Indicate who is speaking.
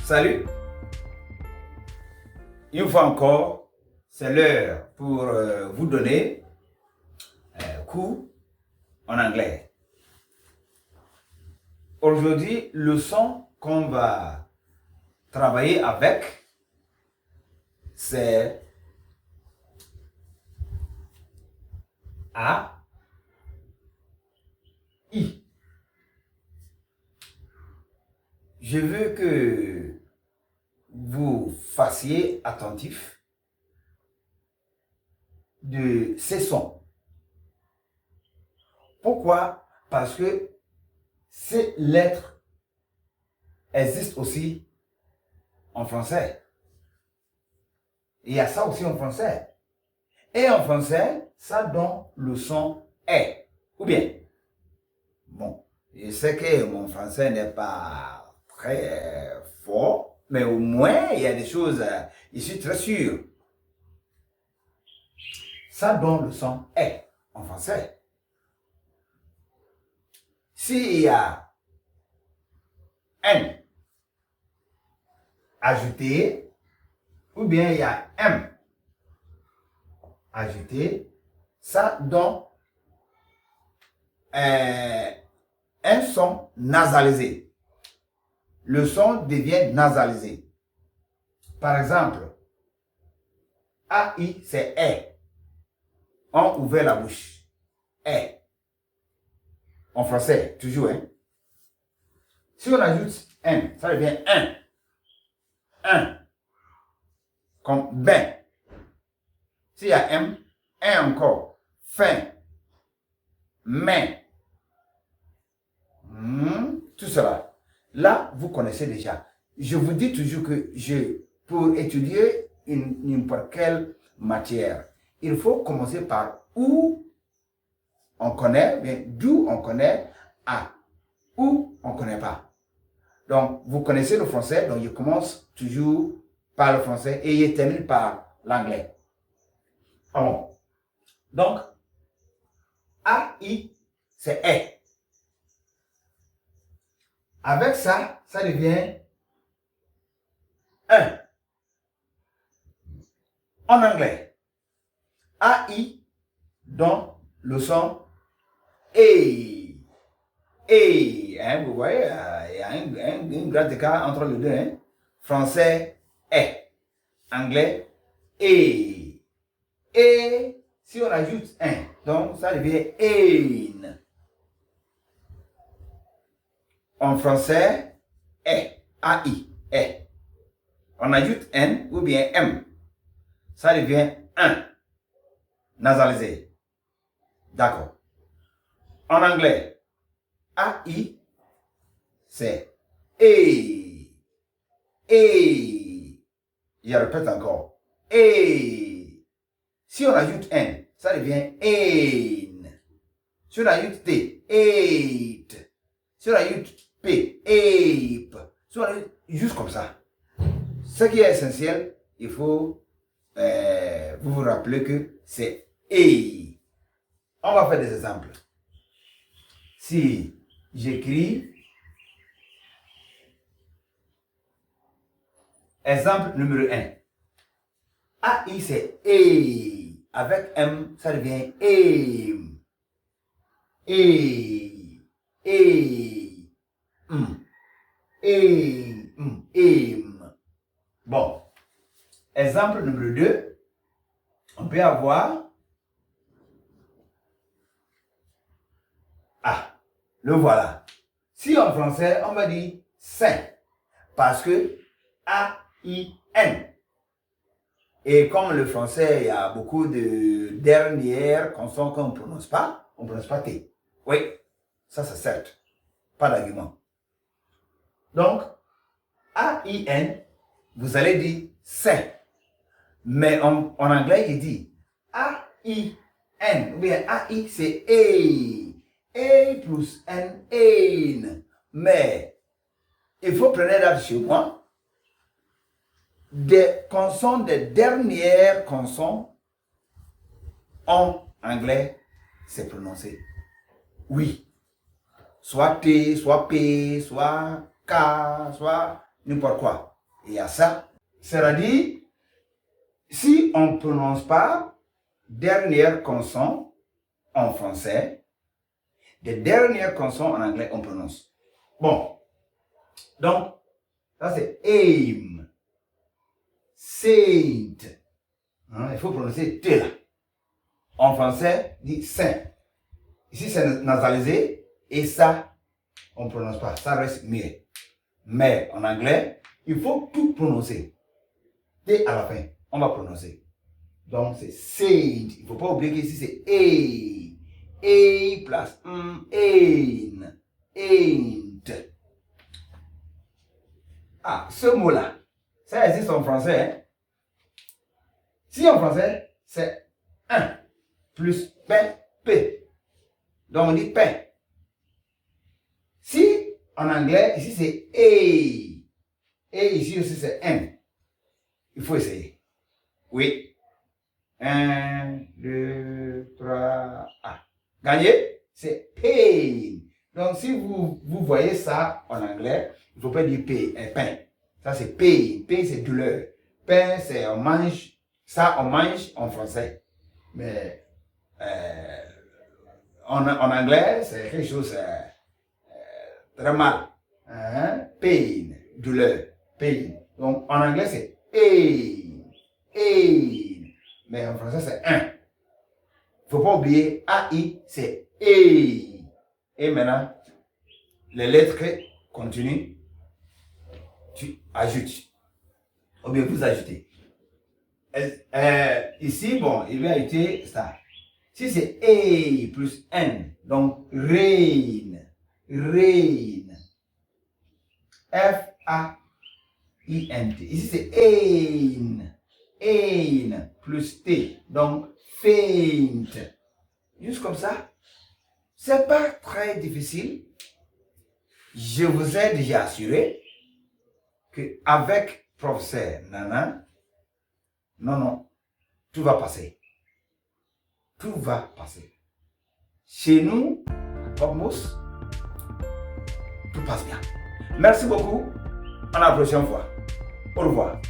Speaker 1: Salut! Une fois encore, c'est l'heure pour vous donner cours en anglais. Aujourd'hui, le son qu'on va travailler avec, c'est A, I. Je veux que vous fassiez attentif de ces sons. Pourquoi? Parce que ces lettres existent aussi en français. Il y a ça aussi en français. Et en français, ça donne le son est. Ou bien, bon, je sais que mon français n'est pas très fort, mais au moins, il y a des choses, je suis très sûr. Ça donne le son est en français. S'il y a N ajouté, ou bien il y a M ajouté, ça donne un son nasalisé. Le son devient nasalisé. Par exemple, AI, c'est est. On ouvre la bouche. Est. En français, toujours, hein. Si on ajoute N, ça devient un. Un. Comme ben. S'il y a M, un encore. Fin. Main. Tout cela. Là, vous connaissez déjà. Je vous dis toujours que pour étudier n'importe quelle matière, il faut commencer par où on connaît, bien d'où on connaît, à où on ne connaît pas. Donc, vous connaissez le français, donc je commence toujours par le français et je termine par l'anglais. Bon. Donc, AI, c'est est. Avec ça, ça devient un. En anglais, AI donne le son E. E. Hein, vous voyez, il y a un grand écart entre les deux. Hein. Français, est. Anglais, E. Et si on ajoute un, donc ça devient ein. En français, est. AI, est. On ajoute N ou bien M. Ça devient un. Nasalisé. D'accord. En anglais, AI, c'est E. E. Je répète encore. E. Si on ajoute N, ça devient ein. Si on ajoute T, eight. Si on ajoute P, ape. Si on ajoute, juste comme ça. Ce qui est essentiel, il faut vous rappeler que c'est E. On va faire des exemples. Si j'écris exemple numéro 1. AI c'est E. Avec M, ça devient aim. E. E. Aim. Bon. Exemple numéro 2. On peut avoir le voilà. Si en français, on va dire sain, parce que A-I-N. Et comme le français, il y a beaucoup de dernières consonnes qu'on ne prononce pas, on ne prononce pas T. Oui, ça c'est certes. Pas d'argument. Donc, A-I-N, vous allez dire sain. Mais en anglais, il dit A-I-N. Ou bien A-I, c'est A. A plus N, ein. Mais, il faut prendre date chez moi. Des consonnes, des dernières consonnes, en anglais, c'est prononcé. Oui. Soit T, soit P, soit K, soit n'importe quoi. Il y a ça. C'est-à-dire, si on ne prononce pas dernière consonne en français, des dernières consonnes en anglais, on prononce. Bon. Donc, ça c'est aim, saint. Il faut prononcer T là. En français, dit saint. Ici, c'est nasalisé et ça, on ne prononce pas. Ça reste muet. Mais en anglais, il faut tout prononcer. T à la fin, on va prononcer. Donc, c'est saint. Il ne faut pas oublier qu'ici, c'est A. A place ein. Ain't. Ah, ce mot-là, ça existe en français. Hein? Si en français, c'est un plus pain, P. Donc, on dit pain. Si en anglais, ici, c'est A. Et ici aussi, c'est N. Il faut essayer. Oui. 1, 2, 3, A. Gagné, c'est pain. Donc, si vous voyez ça en anglais, il ne faut pas dire pain. Ça, c'est pain. Pain, c'est douleur. Pain, c'est on mange. Ça, on mange en français. Mais en anglais, c'est quelque chose très mal. Hein? Pain, douleur. Pain. Donc, en anglais, c'est pain. Mais en français, c'est un. Il ne faut pas oublier, AI, c'est E. Et maintenant, les lettres continuent. Tu ajoutes. Ou bien vous ajoutez. Ici, bon, il va ajouter ça. Si c'est A plus N, donc rain. Rain. F-A-I-N-T. Ici, c'est ain. Ain plus T. Donc, faint. Juste comme ça. C'est pas très difficile. Je vous ai déjà assuré qu'avec professeur Nana, non, tout va passer. Tout va passer. Chez nous, à Popmos, tout passe bien. Merci beaucoup. À la prochaine fois. Au revoir.